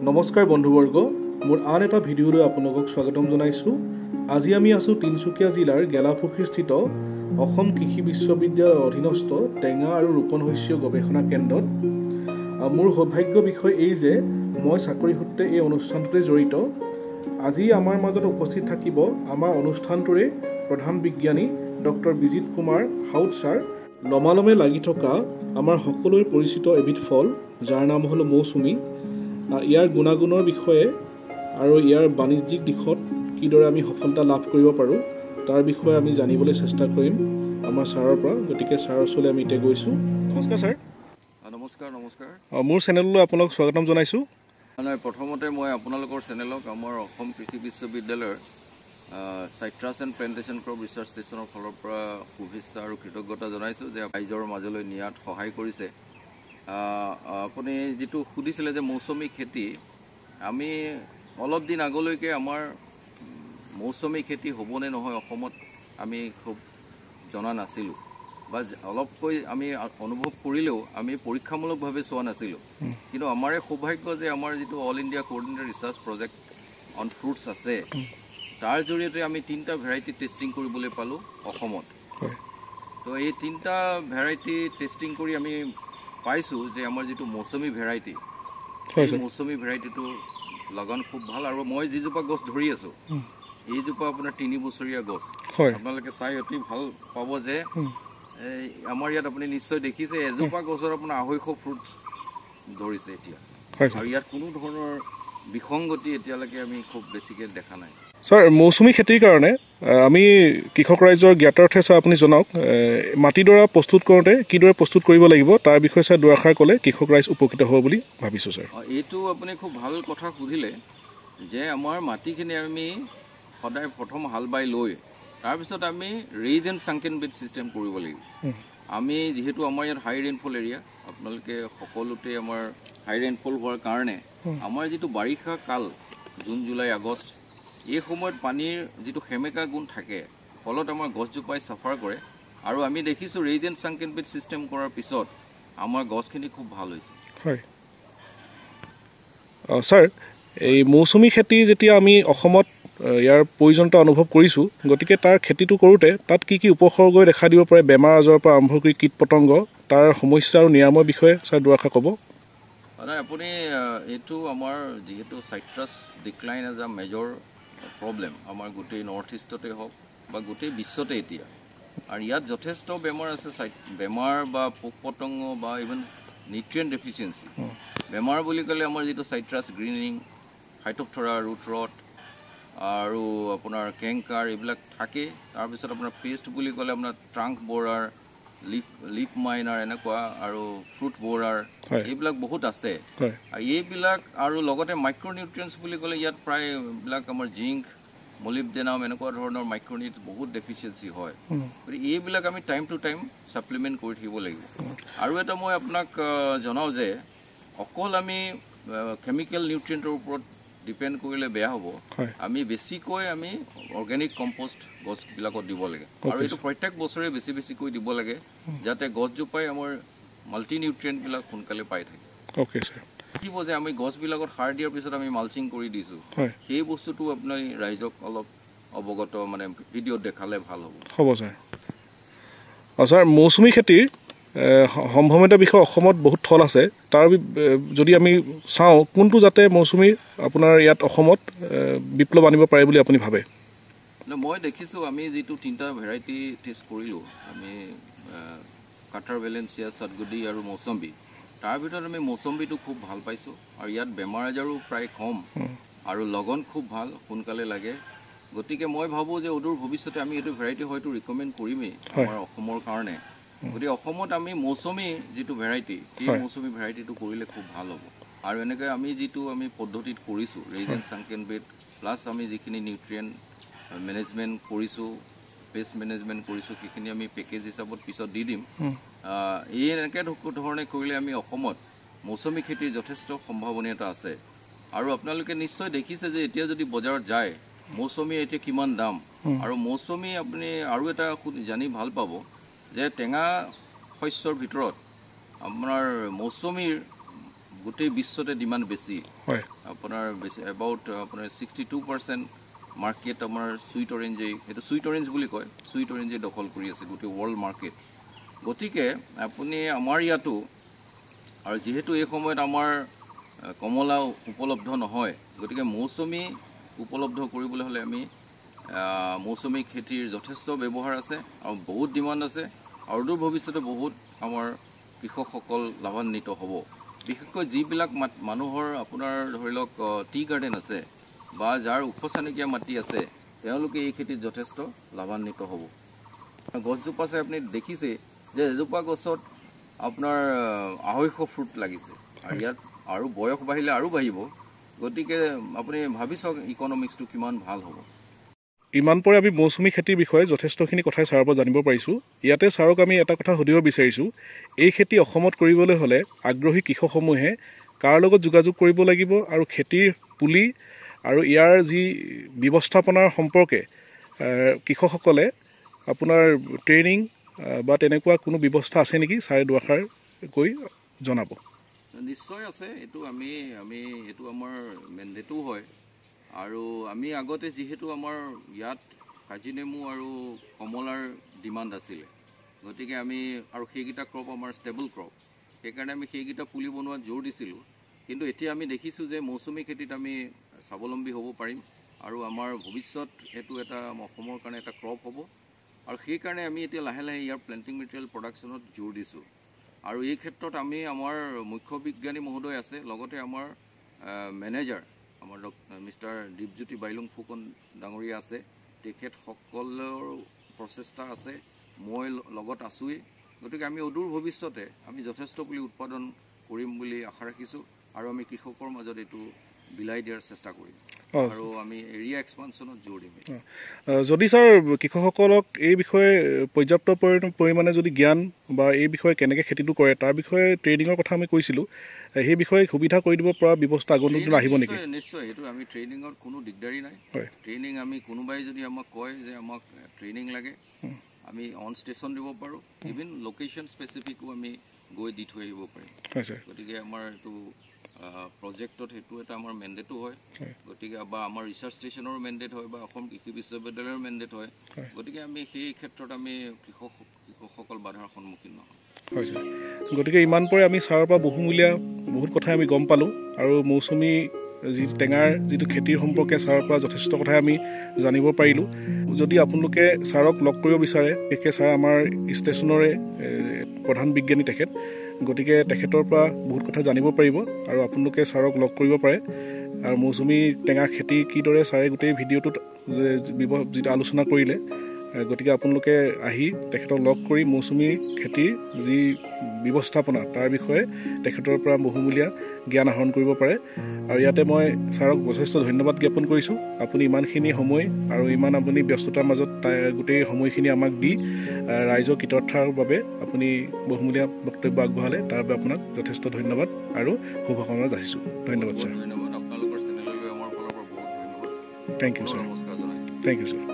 নমস্কাৰ বন্ধুবৰ্গ, মোৰ আন এটা ভিডিঅ'লৈ আপোনালোকক স্বাগতম জনাইছোঁ। আজি আমি আছোঁ তিনিচুকীয়া জিলাৰ গেলাপুখুৰীস্থিত অসম কৃষি বিশ্ববিদ্যালয়ৰ অধীনস্থ টেঙা আৰু ৰোপণ শস্য গৱেষণা কেন্দ্ৰত। মোৰ সৌভাগ্য বিষয় এই যে মই চাকৰি সূত্ৰে এই অনুষ্ঠানটোতে জড়িত। আজি আমাৰ মাজত উপস্থিত থাকিব আমাৰ অনুষ্ঠানটোৰে প্ৰধান বিজ্ঞানী ডক্টৰ বিজিত কুমাৰ হাউদ ছাৰ। লমালমে লাগি থকা আমাৰ সকলোৰে পৰিচিত এবিধ ফল, যাৰ নাম হ'ল মৌচুমী। ইয়াৰ গুণাগুণৰ বিষয়ে আৰু ইয়াৰ বাণিজ্যিক দিশত কিদৰে আমি সফলতা লাভ কৰিব পাৰোঁ তাৰ বিষয়ে আমি জানিবলৈ চেষ্টা কৰিম আমাৰ ছাৰৰ পৰা। গতিকে ছাৰৰ ওচৰলৈ আমি এতিয়া গৈছোঁ। নমস্কাৰ ছাৰ। নমস্কাৰ। মোৰ চেনেললৈ আপোনালোক স্বাগতম জনাইছোঁ। প্ৰথমতে মই আপোনালোকৰ চেনেলক আমাৰ অসম কৃষি বিশ্ববিদ্যালয়ৰ চাইট্ৰাছ এণ্ড প্লেণ্টেশ্যন ক্ৰপ ৰিচাৰ্চ ষ্টেচনৰ ফালৰ পৰা শুভেচ্ছা আৰু কৃতজ্ঞতা জনাইছোঁ যে ৰাইজৰ মাজলৈ নিয়াত সহায় কৰিছে। আপুনি যিটো সুধিছিলে যে মৌচুমী খেতি, আমি অলপ দিন আগলৈকে আমাৰ মৌচুমী খেতি হ'বনে নহয় অসমত আমি খুব জনা নাছিলোঁ, বা অলপকৈ আমি অনুভৱ কৰিলেও আমি পৰীক্ষামূলকভাৱে চোৱা নাছিলোঁ। কিন্তু আমাৰে সৌভাগ্য যে আমাৰ যিটো all India coordinated research project on fruits আছে, তাৰ জৰিয়তে আমি 3টা ভেৰাইটি টেষ্টিং কৰিবলৈ পালোঁ অসমত। তো এই 3টা ভেৰাইটি টেষ্টিং কৰি আমি পাইছোঁ যে আমাৰ যিটো মৌচুমী ভেৰাইটি, সেই মৌচুমী ভেৰাইটিটো লগন খুব ভাল। আৰু মই যিজোপা গছ ধৰি আছোঁ, এইজোপা আপোনাৰ 3 বছৰীয়া গছ। আপোনালোকে চাই অতি ভাল পাব যে আমাৰ ইয়াত আপুনি নিশ্চয় দেখিছে এজোপা গছৰ আপোনাৰ 250 ফ্ৰুট ধৰিছে এতিয়া, আৰু ইয়াত কোনো ধৰণৰ বিসংগতি এতিয়ালৈকে আমি খুব বেছিকৈ দেখা নাই। ছাৰ, মৌচুমী খেতিৰ কাৰণে আমি কৃষক ৰাইজৰ জ্ঞাতাৰ্থে ছাৰ আপুনি জনাওক, মাটিডৰা প্ৰস্তুত কৰোঁতে কিদৰে প্ৰস্তুত কৰিব লাগিব তাৰ বিষয়ে ছাৰ দুআষাৰ ক'লে কৃষক ৰাইজ উপকৃত হ'ব বুলি ভাবিছোঁ ছাৰ। এইটো আপুনি খুব ভাল কথা সুধিলে যে আমাৰ মাটিখিনি আমি সদায় প্ৰথম হাল বাই লৈ তাৰপিছত আমি ৰেইজ এণ্ড ছাংকেন বেড ছিষ্টেম কৰিব লাগিব। আমি যিহেতু আমাৰ ইয়াত হাই ৰেইনফল এৰিয়া, আপোনালোকে সকলোতে আমাৰ হাই ৰেইনফল হোৱাৰ কাৰণে আমাৰ যিটো বাৰিষা কাল জুন, জুলাই, আগষ্ট, এই সময়ত পানীৰ যিটো সেমেকা গুণ থাকে, ফলত আমাৰ গছজোপাই চাফাৰ কৰে। আৰু আমি দেখিছোঁ ৰেইজ এণ্ড ছাংকেন বেড ছিষ্টেম কৰাৰ পিছত আমাৰ গছখিনি খুব ভাল হৈছে। হয় ছাৰ, এই মৌচুমী খেতি যেতিয়া আমি অসমত ইয়াৰ প্ৰয়োজনীয়তা অনুভৱ কৰিছোঁ, গতিকে তাৰ খেতিটো কৰোঁতে তাত কি কি উপসৰ্গই দেখা দিব পাৰে, বেমাৰ আজাৰৰ পৰা আৰম্ভ কৰি কীট পতংগ, তাৰ সমস্যা আৰু নিৰাময়ৰ বিষয়ে ছাৰ দুআষাৰ ক'ব। নাই, আপুনি এইটো আমাৰ যিহেতু citrus decline as a major problem আমাৰ গোটেই নৰ্থ ইষ্টতে হওক বা গোটেই বিশ্বতে এতিয়া, আৰু ইয়াত যথেষ্ট বেমাৰ আছে। বেমাৰ বা পোক পতংগ বা ইভেন নিউট্ৰিয়েণ্ট ডেফিচিয়েঞ্চি বেমাৰ বুলি ক'লে আমাৰ যিটো চাইট্ৰাছ গ্ৰীনিং, ফাইটোপথৰা, ৰুট ৰট আৰু আপোনাৰ কেংকাৰ এইবিলাক থাকেই। তাৰপিছত আপোনাৰ পেষ্ট বুলি ক'লে আপোনাৰ ট্ৰাংক বৰাৰ, লিপ মাইনাৰ এনেকুৱা, আৰু ফ্ৰুট বৰাৰ, এইবিলাক বহুত আছে। আৰু এইবিলাক আৰু লগতে মাইক্ৰ'নিউট্ৰিয়েণ্টছ বুলি ক'লে ইয়াত প্ৰায় এইবিলাক আমাৰ জিংক, মলিবডেনাম এনেকুৱা ধৰণৰ মাইক্ৰ'নিউট্ৰিয়েণ্টছ বহুত ডেফিচিয়েঞ্চি হয়। গতিকে এইবিলাক আমি টাইম টু টাইম ছাপ্লিমেণ্ট কৰি থাকিব লাগিব। আৰু এটা মই আপোনাক জনাওঁ যে অকল আমি কেমিকেল নিউট্ৰিয়েণ্টৰ ওপৰত ডিপেণ্ড কৰিলে বেয়া হ'ব। আমি বেছিকৈ আমি অৰ্গেনিক কম্পষ্ট গছবিলাকত দিব লাগে, আৰু এইটো প্ৰত্যেক বছৰে বেছিকৈ দিব লাগে, যাতে গছজোপাই আমাৰ মাল্টি নিউট্ৰিয়েণ্টবিলাক সোনকালে পাই থাকে। দেখিব যে আমি গছবিলাকত সাৰ দিয়াৰ পিছত আমি মালচিং কৰি দিছোঁ, সেই বস্তুটো আপুনি ৰাইজক অলপ অৱগত মানে ভিডিঅ'ত দেখালে ভাল হ'ব ছাৰ। ছাৰ, মৌচুমী খেতিৰ সম্ভাৱ্যতা বিষয়ে অসমত বহুত থল আছে। তাৰ যদি আমি চাওঁ, কোনটো যাতে মৌচুমীৰ আপোনাৰ ইয়াত অসমত বিপ্লৱ আনিব পাৰে বুলি আপুনি ভাবে? মই দেখিছোঁ আমি যিটো 3টা ভেৰাইটি টেষ্ট কৰিলোঁ, আমি কাটাৰ ভেলেঞ্চিয়া, চাটগুডি আৰু মৌচুমী, তাৰ ভিতৰত আমি মৌচুমীটো খুব ভাল পাইছোঁ। আৰু ইয়াত বেমাৰ আজাৰো প্ৰায় কম, আৰু লগন খুব ভাল, সোনকালে লাগে। গতিকে মই ভাবোঁ যে অদূৰ ভৱিষ্যতে আমি এইটো ভেৰাইটি হয়তো ৰিকমেণ্ড কৰিমেই আমাৰ অসমৰ কাৰণে। গতিকে অসমত আমি মৌচুমী যিটো ভেৰাইটি, সেই মৌচুমী ভেৰাইটিটো কৰিলে খুব ভাল হ'ব। আৰু এনেকৈ আমি যিটো আমি পদ্ধতিত কৰিছোঁ, ৰেইজ এণ্ড ছাংকেন বেড প্লাছ আমি যিখিনি নিউট্ৰিয়েণ্ট মেনেজমেণ্ট কৰিছোঁ, পেষ্ট মেনেজমেণ্ট কৰিছোঁ, সেইখিনি আমি পেকেজ হিচাপত পিছত দি দিম। এই এনেকৈ ধৰণে কৰিলে আমি অসমত মৌচুমী খেতিৰ যথেষ্ট সম্ভাৱনীয়তা আছে। আৰু আপোনালোকে নিশ্চয় দেখিছে যে এতিয়া যদি বজাৰত যায়, মৌচুমী এতিয়া কিমান দাম। আৰু মৌচুমী আপুনি আৰু এটা জানি ভাল পাব যে টেঙা শস্যৰ ভিতৰত আপোনাৰ মৌচুমীৰ গোটেই বিশ্বতে ডিমাণ্ড বেছি হয় আপোনাৰ বেছি এবাউট আপোনাৰ 62% মাৰ্কেট আমাৰ সুইট অৰেঞ্জে এইটো সুইট অৰেঞ্জ বুলি কয় সুইট অৰেঞ্জে দখল কৰি আছে গোটেই ৱৰ্ল্ড মাৰ্কেট গতিকে আপুনি আমাৰ ইয়াতো আৰু যিহেতু এই সময়ত আমাৰ কমলা উপলব্ধ নহয় গতিকে মৌচুমী উপলব্ধ কৰিবলৈ হ'লে আমি মৌচুমী খেতিৰ যথেষ্ট ব্যৱহাৰ আছে আৰু বহুত ডিমাণ্ড আছে আৰু দূৰ ভৱিষ্যতে বহুত আমাৰ কৃষকসকল লাভান্বিত হ'ব বিশেষকৈ যিবিলাক মানুহৰ আপোনাৰ ধৰি লওক টি গাৰ্ডেন আছে বা যাৰ উফচানিকীয়া মাটি আছে তেওঁলোকে এই খেতিত যথেষ্ট লাভান্বিত হ'ব গছজোপা চাই আপুনি দেখিছে যে এজোপা গছত আপোনাৰ 250 ফ্ৰুট লাগিছে আৰু ইয়াত আৰু বয়স বাঢ়িলে আৰু বাঢ়িব গতিকে আপুনি ভাবি চাওক ইকনমিক্সটো কিমান ভাল হ'ব ইমান পৰে আমি মৌচুমী খেতিৰ বিষয়ে যথেষ্টখিনি কথাই ছাৰৰ পৰা জানিব পাৰিছোঁ ইয়াতে ছাৰক আমি এটা কথা সুধিব বিচাৰিছোঁ এই খেতি অসমত কৰিবলৈ হ'লে আগ্ৰহী কৃষকসমূহে কাৰ লগত যোগাযোগ কৰিব লাগিব আৰু খেতিৰ পুলি আৰু ইয়াৰ যি ব্যৱস্থাপনাৰ সম্পৰ্কে কৃষকসকলে আপোনাৰ ট্ৰেইনিং বা তেনেকুৱা কোনো ব্যৱস্থা আছে নেকি ছাৰে দুআষাৰ কৈ জনাব নিশ্চয় আছে এইটো আমি এইটো আমাৰ মেণ্ডেটো হয় আৰু আমি আগতে যিহেতু আমাৰ ইয়াত কাজিনেমু আৰু কমলাৰ ডিমাণ্ড আছিলে গতিকে আমি আৰু সেইকেইটা ক্ৰপ আমাৰ ষ্টেবল ক্ৰপ সেইকাৰণে আমি সেইকেইটা পুলি বনোৱাত জোৰ দিছিলোঁ কিন্তু এতিয়া আমি দেখিছোঁ যে মৌচুমী খেতিত আমি স্বাৱলম্বী হ'ব পাৰিম আৰু আমাৰ ভৱিষ্যত এইটো এটা অসমৰ কাৰণে এটা ক্ৰপ হ'ব আৰু সেইকাৰণে আমি এতিয়া লাহে লাহে ইয়াৰ প্লেণ্টিং মেটেৰিয়েল প্ৰডাকশ্যনত জোৰ দিছোঁ আৰু এই ক্ষেত্ৰত আমি আমাৰ মুখ্য বিজ্ঞানী মহোদয় আছে লগতে আমাৰ মেনেজাৰ আমাৰ মিষ্টাৰ দীপজ্যোতি বাইলুং ফুকন ডাঙৰীয়া আছে তেখেতসকলৰ প্ৰচেষ্টা আছে মই লগত আছোঁৱেই গতিকে আমি অদূৰ ভৱিষ্যতে আমি যথেষ্ট পুলি উৎপাদন কৰিম বুলি আশা ৰাখিছোঁ আৰু আমি কৃষকৰ মাজত এইটো বিলাই দিয়াৰ চেষ্টা কৰিম আৰু আমি এৰিয়া এক্সপানশ্যনত জোৰ দিম যদি ছাৰ কৃষকসকলক এই বিষয়ে পৰ্যাপ্ত পৰিমাণে যদি জ্ঞান বা এই বিষয়ে কেনেকৈ খেতিটো কৰে তাৰ বিষয়ে ট্ৰেইনিঙৰ কথা আমি কৈছিলোঁ সেই বিষয়ে সুবিধা কৰি দিব পৰা ব্যৱস্থা আগন্তুক দিনত আহিব নেকি নিশ্চয় এইটো আমি ট্ৰেইনিঙত কোনো দিগদাৰী নাই ট্ৰেইনিং আমি কোনোবাই যদি আমাক কয় যে আমাক ট্ৰেইনিং লাগে আমি অন ষ্টেচন দিব পাৰোঁ ইভিন লোকেশ্যন স্পেচিফিকো আমি গৈ দি থৈ আহিব পাৰিম গতিকে আমাৰ এইটো প্ৰজেক্টত সেইটো এটা আমাৰ মেণ্ডেটো হয় গতিকে বা আমাৰ ৰিচাৰ্চ ষ্টেচনৰো মেণ্ডেট হয় বা অসম কৃষি বিশ্ববিদ্যালয়ৰ মেণ্ডেট হয় গতিকে আমি সেই ক্ষেত্ৰত আমি কৃষকসকল বাধাৰ সন্মুখীন নহয় হয় ছাৰ গতিকে ইমান পৰে আমি ছাৰৰ পৰা বহুমূলীয়া বহুত কথাই আমি গম পালোঁ আৰু মৌচুমী যি টেঙাৰ যিটো খেতিৰ সম্পৰ্কে ছাৰৰ পৰা যথেষ্ট কথাই আমি জানিব পাৰিলোঁ যদি আপোনালোকে ছাৰক লগ কৰিব বিচাৰে বিশেষকৈ ছাৰ আমাৰ ষ্টেচনৰে প্ৰধান বিজ্ঞানী তেখেত গতিকে তেখেতৰ পৰা বহুত কথা জানিব পাৰিব আৰু আপোনালোকে ছাৰক লগ কৰিব পাৰে আৰু মৌচুমী টেঙা খেতি কিদৰে ছাৰে গোটেই ভিডিঅ'টোত যিটো আলোচনা কৰিলে গতিকে আপোনালোকে আহি তেখেতক লগ কৰি মৌচুমী খেতিৰ যি ব্যৱস্থাপনা তাৰ বিষয়ে তেখেতৰ পৰা বহুমূলীয়া জ্ঞান আহৰণ কৰিব পাৰে আৰু ইয়াতে মই ছাৰক যথেষ্ট ধন্যবাদ জ্ঞাপন কৰিছোঁ আপুনি ইমানখিনি সময় আৰু ইমান আপুনি ব্যস্ততাৰ মাজত গোটেই সময়খিনি আমাক দি ৰাইজৰ কৃতাৰ্থৰ বাবে আপুনি বহুমূলীয়া বক্তব্য আগবঢ়ালে তাৰ বাবে আপোনাক যথেষ্ট ধন্যবাদ আৰু শুভকামনা যাচিছোঁ ধন্যবাদ ছাৰ ধন্যবাদ আপোনালোকৰ চেনেললৈ আমাৰ ফালৰ পৰা বহুত ধন্যবাদ thank you sir thank you sir